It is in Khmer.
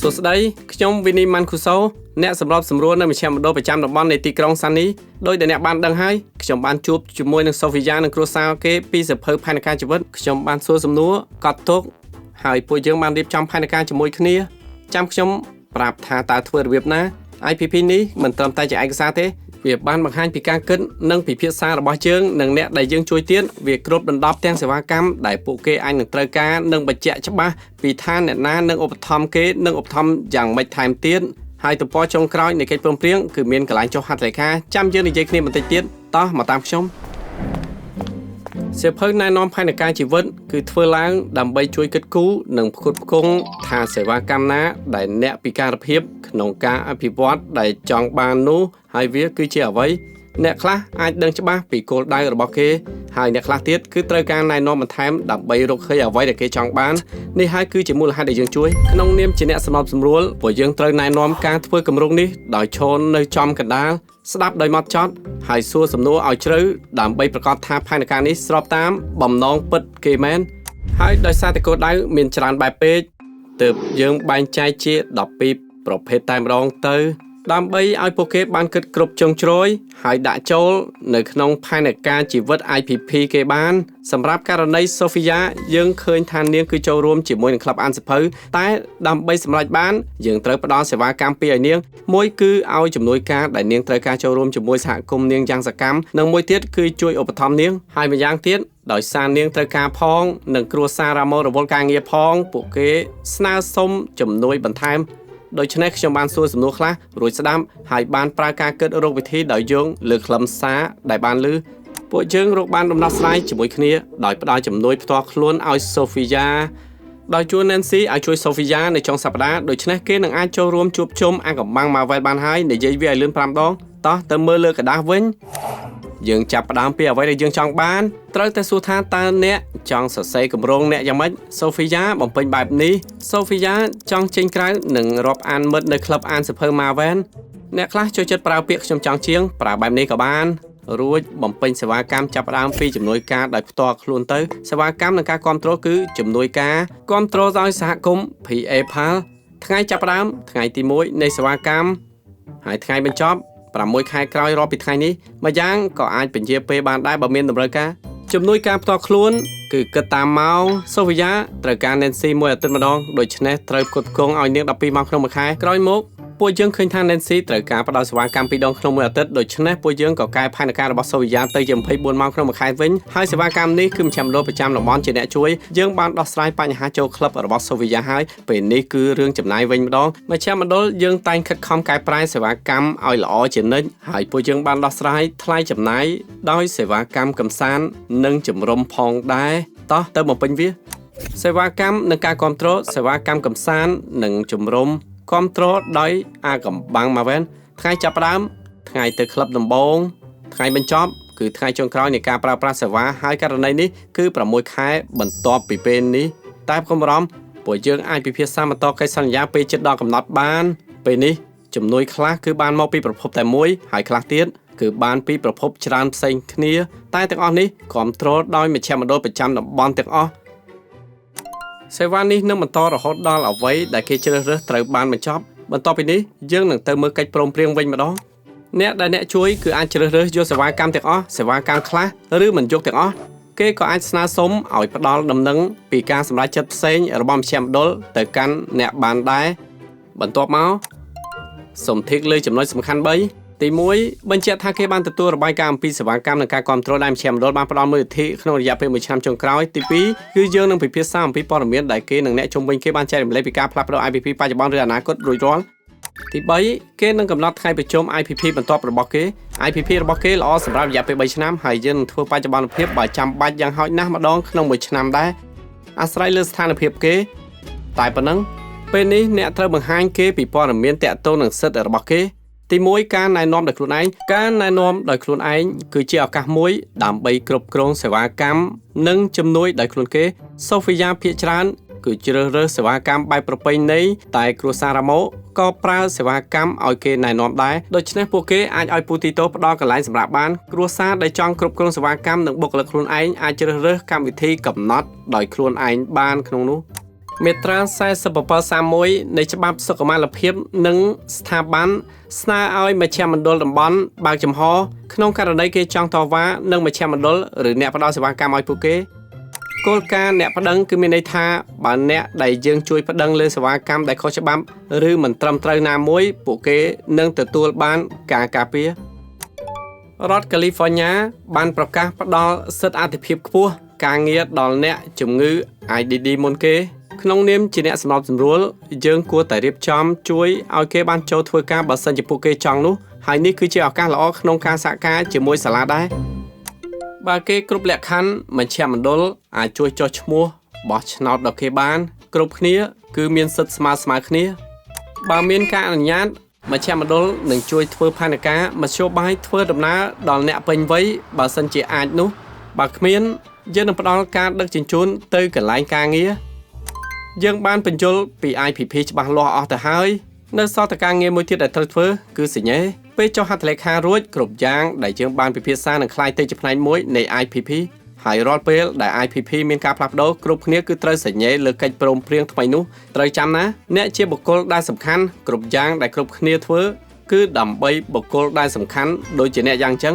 សួស្តីខ្ញុំវិនីម៉ាន់គូសូអ្នកសម្របសម្រួលនៅមជ្ឈមណ្ឌលប្រចាំតំបន់នៃទីក្រុងសានីដោយដែលអ្នកបានដឹងហើយខ្ញុំបានជួបជាមួយនឹងសូហ្វីយ៉ានិងគ្រួសារគេពីសភៅផែនការជីវិតខ្ញុំបានសួរសំណួរកត់ទុកហើយពួកយើងបានរៀបចំផែនការជាមួយគ្នាចាំខ្ញុំប្រាប់ថាតើធ្វើរបៀបណា IPP នេះមិនត្រឹមតែជាឯកសារទេវាបានបង្ហាញពីការគិតនិងពិភាក្សារបស់យើងនិងអ្នកដែលយើងជួយទៀតវាគ្រប់ដណ្ដប់ទាំងសេវាកម្មដែលពួកគេអាចនឹងត្រូវការនិងបញ្ជាក់ច្បាស់ពីថាអ្នកណានឹងឧបត្ថម្ភគេនិងឧបត្ថម្ភយ៉ាងម៉េចថែមទៀតហើយទំព័រចុងក្រោយនៃកិច្ចព្រមព្រៀងគឺមានកន្លែងចុះហត្ថលេខាចាំយើងនិយាយគ្នាបន្តិចទៀតតោះមកតាមខ្ញុំសៀវភៅណែនាំផែនការជីវិតគឺធ្វើឡើងដើម្បីជួយគិតគូរនិងផ្គត់ផ្គង់ថាសេវាកម្មណាដែលអ្នកពិការភាពក្នុងការអភិវឌ្ឍដែលចង់បាននោះហើយវាគឺជាអ្វីអ្នកខ្លះអាចដឹងច្បាស់ពីគោលដៅរបស់គេហើយអ្នកខ្លះទៀតគឺត្រូវការណែនាំបន្ថែមដើម្បីរកឃើញអ្វីដែលគេចង់បាននេះហើយគឺជាមូលហេតុដែលយើងជួយក្នុងនាមជាអ្នកសម្របសម្រួលពួកយើងត្រូវណែនាំការធ្វើគម្រោងនេះដោយឈរនៅចំកណ្ដាលស្ដាប់ដោយម៉ត់ចត់ហើយសួរសំណួរឲ្យជ្រៅដើម្បីប្រកាសថាផែនការនេះស្របតាមបំណងពិតគេមែនហើយដោយសារតែគោលដៅមានច្រើនបែបពេកទើបយើងបែងចែកជា12ប្រភេទតែម្ដងទៅដើម្បីឲ្យពួកគេបានគិតគ្រប់ជ្រុងជ្រោយហើយដាក់ចូលនៅក្នុងផែនការជីវិត IPP គេបានសម្រាប់ករណី Sophia យើងឃើញថានាងគឺចូលរួមជាមួយនឹងក្លឹបអានសៀវភៅតែដើម្បីសម្រេចបានយើងត្រូវផ្ដល់សេវាកម្មពីរឲ្យនាងមួយគឺឲ្យជំនួយការដែលនាងត្រូវការចូលរួមជាមួយសហគមន៍នាងយ៉ាងសកម្មនិងមួយទៀតគឺជួយឧបត្ថម្ភនាងហើយម្យ៉ាងទៀតដោយសារនាងត្រូវការផងនិងគ្រួសាររ៉ាម៉ូរវល់ការងារផងពួកគេស្នើសុំជំនួយបន្ថែមដូច្នេះខ្ញុំបានសួរសំណួរខ្លះរួចស្ដាប់ហើយបានប្រើការគិតរកវិធីដោយយោងលើខ្លឹមសារដែលបានឮពួកយើងរកបានដំណោះស្រាយជាមួយគ្នាដោយផ្ដល់ជំនួយផ្ទាល់ខ្លួនឲ្យ Sophia ដោយជួល Nancy ឲ្យជួយ Sophia នៅចុងសប្តាហ៍ដូច្នេះគេនឹងអាចចូលរួមជួបជុំអាកំបាំង Marvel បានហើយនិយាយវាឲ្យលឿន5ដងតោះទៅមើលលើกระดาษវិញយើងចាប់ផ្ដើមពីអ្វីដែលយើងចង់បានត្រូវតែសួរថាតើអ្នកចង់សរសេរគម្រោងអ្នកយ៉ាងម៉េច Sophia បំពេញបែបនេះ Sophia ចង់ចេញក្រៅនិងរាប់អានមិត្តនៅក្លឹបអានសៀវភៅ Marvel អ្នកខ្លះចូលចិត្តប្រើពាក្យខ្ញុំចង់ជាងប្រើបែបនេះក៏បានរួចបំពេញសេវាកម្មចាប់ផ្ដើមពីជំនួយការដោយផ្ទាល់ខ្លួនទៅសេវាកម្មនិងការគ្រប់គ្រងគឺជំនួយការគ្រប់គ្រងដោយសហគមន៍ PayPal ថ្ងៃចាប់ផ្ដើមថ្ងៃទី1នៃសេវាកម្មហើយថ្ងៃបញ្ចប់6ខែក្រោយរាប់ពីថ្ងៃនេះម្យ៉ាងក៏អាចពន្យាពេលបានដែរបើមានតម្រូវការជំនួយការផ្ទាល់ខ្លួនគឺគិតតាមម៉ោង Sophia ត្រូវការ Nancy មួយអាទិត្យម្ដងដូច្នេះត្រូវផ្គត់ផ្គង់ឲ្យនាង12ម៉ោងក្នុងមួយខែក្រោយមកពួកយើងឃើញថា Nancy ត្រូវការផ្ដល់សេវាកម្ម2ដងក្នុងមួយអាទិត្យដូច្នេះពួកយើងក៏កែផែនការរបស់ Sophia ទៅជា24ម៉ោងក្នុងមួយខែវិញហើយសេវាកម្មនេះគឺមជ្ឈមណ្ឌលប្រចាំតំបន់ជាអ្នកជួយយើងបានដោះស្រាយបញ្ហាចូលក្លឹបរបស់ Sophia ហើយពេលនេះគឺរឿងចំណាយវិញម្ដងមជ្ឈមណ្ឌលយើងតែងខិតខំកែប្រែសេវាកម្មឲ្យល្អជានិច្ចហើយពួកយើងបានដោះស្រាយថ្លៃចំណាយដោយសេវាកម្មកំសាន្តនិងជំរំផងដែរតោះទៅបំពេញវាសេវាកម្មនិងការគ្រប់គ្រងសេវាកម្មកំសាន្តនិងជំរំគ្រប់គ្រងដោយអាកំបាំង Marvel ថ្ងៃចាប់ផ្ដើមថ្ងៃទៅក្លឹបដំបូងថ្ងៃបញ្ចប់គឺថ្ងៃចុងក្រោយនៃការប្រើប្រាស់សេវាហើយករណីនេះគឺ6ខែបន្ទាប់ពីពេលនេះតែកុំបារម្ភពួកយើងអាចពិភាក្សាបន្តកិច្ចសន្យាពេលជិតដល់កំណត់បានពេលនេះជំនួយខ្លះគឺបានមកពីប្រភពតែមួយហើយខ្លះទៀតគឺបានពីប្រភពច្រើនផ្សេងគ្នាតែទាំងអស់នេះគ្រប់គ្រងដោយមជ្ឈមណ្ឌលប្រចាំតំបន់ទាំងអស់សេវានេះនឹងបន្តរហូតដល់អ្វីដែលគេជ្រើសរើសត្រូវបានបញ្ចប់បន្ទាប់ពីនេះយើងនឹងទៅមើលកិច្ចព្រមព្រៀងវិញម្ដងអ្នកដែលអ្នកជួយគឺអាចជ្រើសរើសយកសេវាកម្មទាំងអស់សេវាកម្មខ្លះឬមិនយកទាំងអស់គេក៏អាចស្នើសុំឲ្យផ្ដល់ដំណឹងពីការសម្រេចចិត្តផ្សេងរបស់មជ្ឈមណ្ឌលទៅកាន់អ្នកបានដែរបន្ទាប់មកសូមធីកលើចំណុចសំខាន់3ទី1បញ្ជាក់ថាគេបានទទួលរបាយការណ៍អំពីសេវាកម្មនិងការគ្រប់គ្រងដែលមជ្ឈមណ្ឌលបានផ្ដល់មូលនិធិក្នុងរយៈពេល1ឆ្នាំចុងក្រោយទី2គឺយើងនឹងពិភាក្សាអំពីព័ត៌មានដែលគេនិងអ្នកជុំវិញគេបានចែករំលែកពីការផ្លាស់ប្ដូរ IPP បច្ចុប្បន្នឬអនាគតរួចរាល់ទី3គេនឹងកំណត់ថ្ងៃប្រជុំ IPP បន្ទាប់របស់គេ IPP របស់គេល្អសម្រាប់រយៈពេល3ឆ្នាំហើយយើងនឹងធ្វើបច្ចុប្បន្នភាពបើចាំបាច់យ៉ាងហោចណាស់ម្ដងក្នុង1ឆ្នាំដែរអាស្រ័យលើស្ថានភាពគេតែប៉ុណ្ណឹងពេលនេះអ្នកត្រូវបង្ហាញគេពីព័ត៌មានទាក់ទងនឹងសិទ្ធិរបស់គេទី1ការណែនាំដោយខ្លួនឯងការណែនាំដោយខ្លួនឯងគឺជាឱកាសមួយដើម្បីគ្រប់គ្រងសេវាកម្មនិងជំនួយដោយខ្លួនគេ Sophia ភាគច្រើនគឺជ្រើសរើសសេវាកម្មបែបប្រពៃណីតែគ្រួសាររ៉ាម៉ូក៏ប្រើសេវាកម្មឲ្យគេណែនាំដែរដូច្នេះពួកគេអាចឲ្យពូទីតូផ្ដល់កន្លែងសម្រាប់បានគ្រួសារដែលចង់គ្រប់គ្រងសេវាកម្មនិងបុគ្គលិកខ្លួនឯងអាចជ្រើសរើសកម្មវិធីកំណត់ដោយខ្លួនឯងបានក្នុងនោះ មេត្រា4731នៃច្បាប់សុខុមាលភាពនិងស្ថាប័នស្នើឲ្យមជ្ឈមណ្ឌលតំបន់បើកចំហក្នុងករណីគេចង់តវ៉ានឹងមជ្ឈមណ្ឌលឬអ្នកផ្ដល់សេវាកម្មឲ្យពួកគេគោលការណ៍អ្នកប្តឹងគឺមានន័យថាបើអ្នកដែលយើងជួយប្តឹងលើសេវាកម្មដែលខុសច្បាប់ឬមិនត្រឹមត្រូវណាមួយពួកគេនឹងទទួលបានការការពាររដ្ឋ California បានប្រកាសផ្ដល់សិទ្ធិអាទិភាពខ្ពស់ការងារដល់អ្នកជំងឺ IDD មុនគេក្នុងនាមជាអ្នកសម្របសម្រួលយើងគួរតែរៀបចំជួយឲ្យគេបានចូលធ្វើការបើសិនជាពួកគេចង់នោះហើយនេះគឺជាឱកាសល្អក្នុងការសហការជាមួយសាលាដែរបើគេគ្រប់លក្ខខណ្ឌមជ្ឈមណ្ឌលអាចជួយចុះឈ្មោះបោះឆ្នោតដល់គេបានគ្រប់គ្នាគឺមានសិទ្ធិស្មើគ្នាបើមានការអនុញ្ញាតមជ្ឈមណ្ឌលនឹងជួយធ្វើផែនការមធ្យោបាយធ្វើដំណើរដល់អ្នកពេញវ័យបើសិនជាអាចនោះបើគ្មានយើងនឹងផ្ដល់ការដឹកជញ្ជូនទៅកន្លែងការងារយើងបានបញ្យល់ពី IPP ច្បាស់លាស់អស់ទៅហើយនៅសល់តែការងារមួយទៀតដែលត្រូវធ្វើគឺសញ្ញេពេលចុះហត្ថលេខារួចគ្រប់យ៉ាងដែលយើងបានពិភាក្សានឹងคล้ายទៅជាផ្នែកមួយនៃ IPP ហើយរាល់ពេលដែល IPP មានការផ្លាស់ប្ដូរគ្រប់គ្នាគឺត្រូវសញ្ញេលើកិច្ចព្រមព្រៀងថ្មីនោះត្រូវចាំណាអ្នកជាបុគ្គលដែលសំខាន់គ្រប់យ៉ាងដែលគ្រប់គ្នាធ្វើគឺដើម្បីបុគ្គលដែលសំខាន់ដូចជាអ្នកយ៉ាងចឹង